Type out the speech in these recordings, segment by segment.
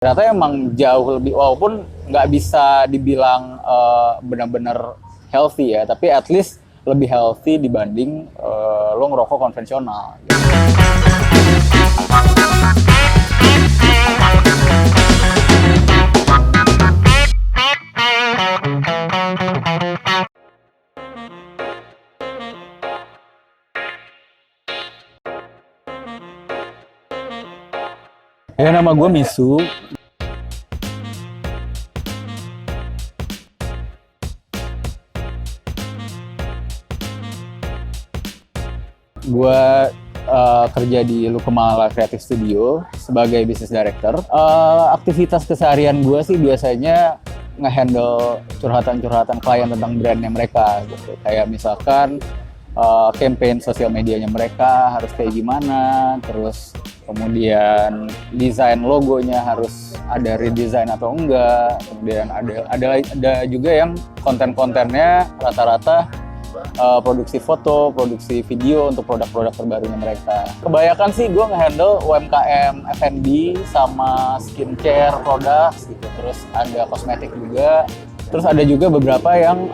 Ternyata emang jauh lebih, walaupun nggak bisa dibilang benar-benar healthy ya, tapi at least lebih healthy dibanding lo ngerokok konvensional. Ya, nama gue Misu. Gue kerja di Lukemala Creative Studio sebagai business director. Aktivitas keseharian gue sih biasanya ngehandle curhatan-curhatan klien tentang brandnya mereka gitu. Kayak misalkan campaign sosial medianya mereka harus kayak gimana, terus kemudian desain logonya harus ada redesign atau enggak, kemudian ada juga yang konten-kontennya rata-rata produksi foto, produksi video untuk produk-produk terbarunya mereka. Kebanyakan sih gue nge-handle UMKM F&B sama skincare products gitu, terus ada kosmetik juga, terus ada juga beberapa yang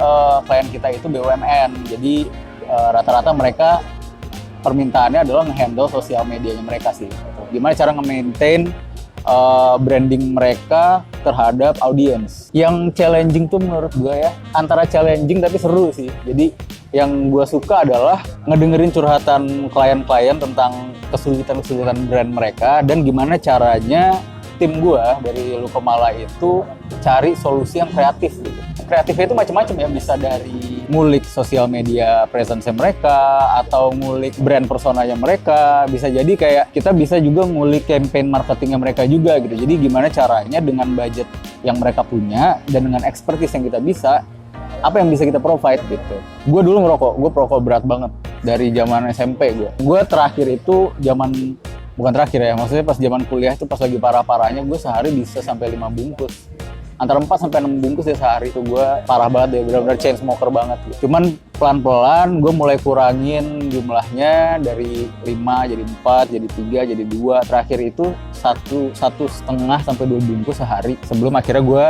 klien kita itu BUMN, jadi rata-rata mereka permintaannya adalah nge-handle sosial medianya mereka sih. Gimana cara nge-maintain branding mereka terhadap audiens. Yang challenging tuh menurut gue ya, antara challenging tapi seru sih. Jadi yang gue suka adalah ngedengerin curhatan klien-klien tentang kesulitan-kesulitan brand mereka dan gimana caranya tim gue dari Lukemala itu cari solusi yang kreatif gitu. Kreatifnya itu macam-macam ya, bisa dari ngulik sosial media presence mereka atau ngulik brand personanya mereka, bisa jadi kayak kita bisa juga ngulik campaign marketingnya mereka juga gitu. Jadi gimana caranya dengan budget yang mereka punya dan dengan expertise yang kita bisa, apa yang bisa kita provide gitu. Gue dulu gue perokok berat banget dari zaman SMP gue. Gue terakhir itu bukan terakhir ya, maksudnya pas zaman kuliah itu pas lagi parah-parahnya gue sehari bisa sampai 5 bungkus. Antara 4 sampai 6 bungkus ya sehari itu, gue parah banget deh, benar-benar chain smoker banget gitu. Cuman pelan-pelan gue mulai kurangin jumlahnya dari 5 jadi 4, jadi 3, jadi 2. Terakhir itu 1,5 sampai 2 bungkus sehari sebelum akhirnya gue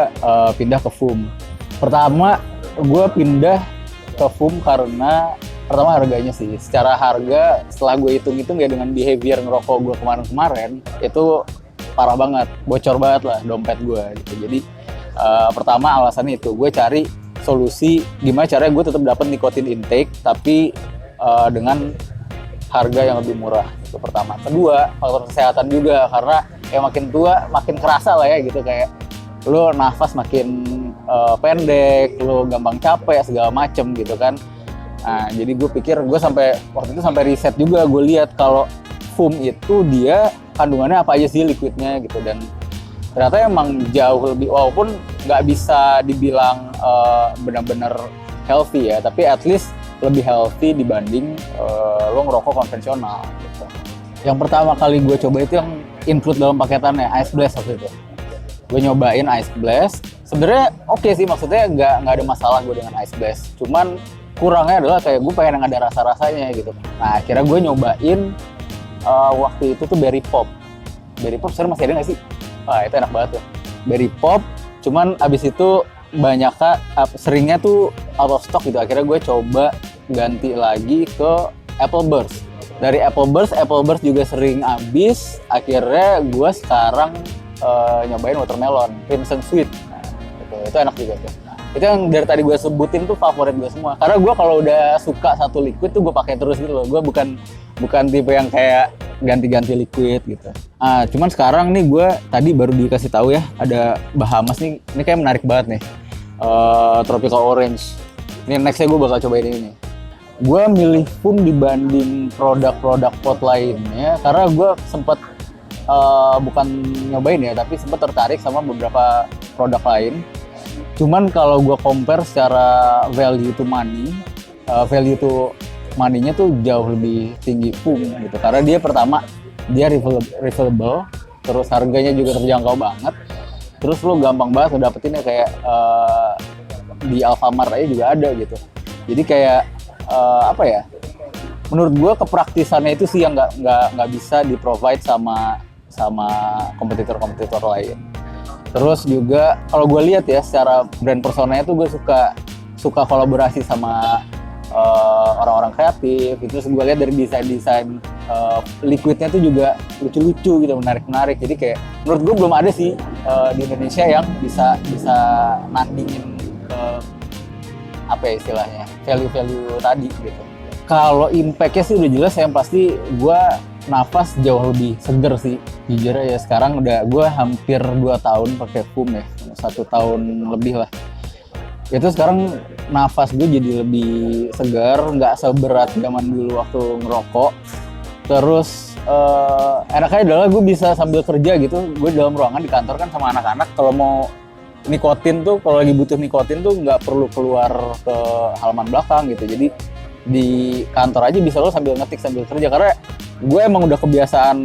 pindah ke FUM. Pertama gue pindah ke FUM karena pertama harganya sih. Secara harga setelah gue hitung-hitung ya dengan behavior ngerokok gue kemarin-kemarin itu parah banget, bocor banget lah dompet gue gitu. Jadi pertama alasannya itu, gue cari solusi gimana caranya gue tetap dapat nikotin intake tapi dengan harga yang lebih murah. Itu pertama. Kedua, faktor kesehatan juga, karena ya makin tua makin kerasa lah ya gitu, kayak lo nafas makin pendek, lo gampang capek segala macem gitu kan. Nah, jadi gue pikir, gue waktu itu sampai riset juga, gue lihat kalau FUM itu dia kandungannya apa aja sih liquidnya gitu, dan ternyata emang jauh lebih, walaupun nggak bisa dibilang benar-benar healthy ya, tapi at least lebih healthy dibanding lo ngerokok konvensional gitu. Yang pertama kali gue coba itu yang include dalam paketannya Ice Blast waktu itu. Gue nyobain Ice Blast, sebenarnya oke sih, maksudnya nggak ada masalah gue dengan Ice Blast. Cuman kurangnya adalah kayak gue pengen yang ada rasa-rasanya gitu. Nah akhirnya gue nyobain waktu itu tuh Berry Pop. Berry Pop sekarang masih ada nggak sih? Wah itu enak banget ya, Berry Pop. Cuman abis itu seringnya tuh out of stock gitu. Akhirnya gue coba ganti lagi ke Apple Burst. Dari Apple Burst juga sering habis. Akhirnya gue sekarang nyobain watermelon, Crimson Sweet. Nah, itu enak juga tuh. Itu yang dari tadi gue sebutin tuh favorit gue semua. Karena gue kalau udah suka satu liquid tuh gue pakai terus gitu loh. Gue bukan tipe yang kayak ganti-ganti liquid gitu. Nah, cuman sekarang nih gue tadi baru dikasih tahu ya, ada Bahamas nih. Ini kayak menarik banget nih. Tropical Orange. Ini nextnya gue bakal cobain ini. Gue milih FUM dibanding produk-produk pot lainnya karena gue sempet bukan nyobain ya, tapi sempet tertarik sama beberapa produk lain. Cuman kalau gue compare secara value to money-nya tuh jauh lebih tinggi FUM gitu, karena dia pertama dia refillable, terus harganya juga terjangkau banget, terus lo gampang banget dapetinnya kayak di Alfamart aja juga ada gitu. Jadi kayak apa ya, menurut gue kepraktisannya itu sih yang nggak bisa di provide sama kompetitor lain. Terus juga kalau gue lihat ya secara brand personanya tuh gue suka kolaborasi sama orang-orang kreatif. Itu gue lihat dari desain liquidnya tuh juga lucu-lucu gitu, menarik-menarik. Jadi kayak menurut gue belum ada sih di Indonesia yang bisa nandingin apa ya istilahnya value tadi gitu. Kalau impact-nya sih udah jelas, yang pasti gue nafas jauh lebih seger sih jujur ya. Sekarang gue hampir 2 tahun pakai FUM ya, 1 tahun lebih lah. Itu sekarang nafas gue jadi lebih segar, nggak seberat zaman dulu waktu ngerokok. Terus enaknya adalah gue bisa sambil kerja gitu. Gue dalam ruangan di kantor kan sama anak-anak, kalau mau nikotin tuh, kalau lagi butuh nikotin tuh nggak perlu keluar ke halaman belakang gitu. Jadi di kantor aja bisa lo sambil ngetik sambil kerja, karena gue emang udah kebiasaan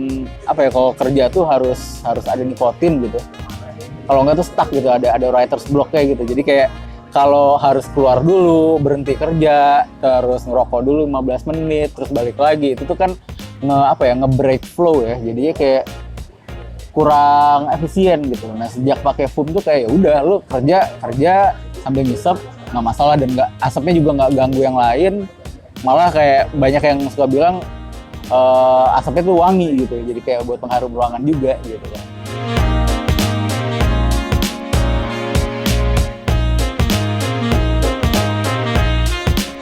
apa ya, kalau kerja tuh harus ada nikotin gitu. Kalau nggak tuh stuck gitu, ada writer's block kayak gitu. Jadi kayak kalau harus keluar dulu, berhenti kerja, terus ngerokok dulu 15 menit, terus balik lagi, itu tuh kan nge-break flow ya. Jadinya kayak kurang efisien gitu. Nah sejak pakai FUM tuh kayak ya udah lo kerja sambil ngisep nggak masalah, dan asapnya juga nggak ganggu yang lain. Malah kayak banyak yang suka bilang asapnya tuh wangi gitu, jadi kayak buat pengharum ruangan juga gitu kan.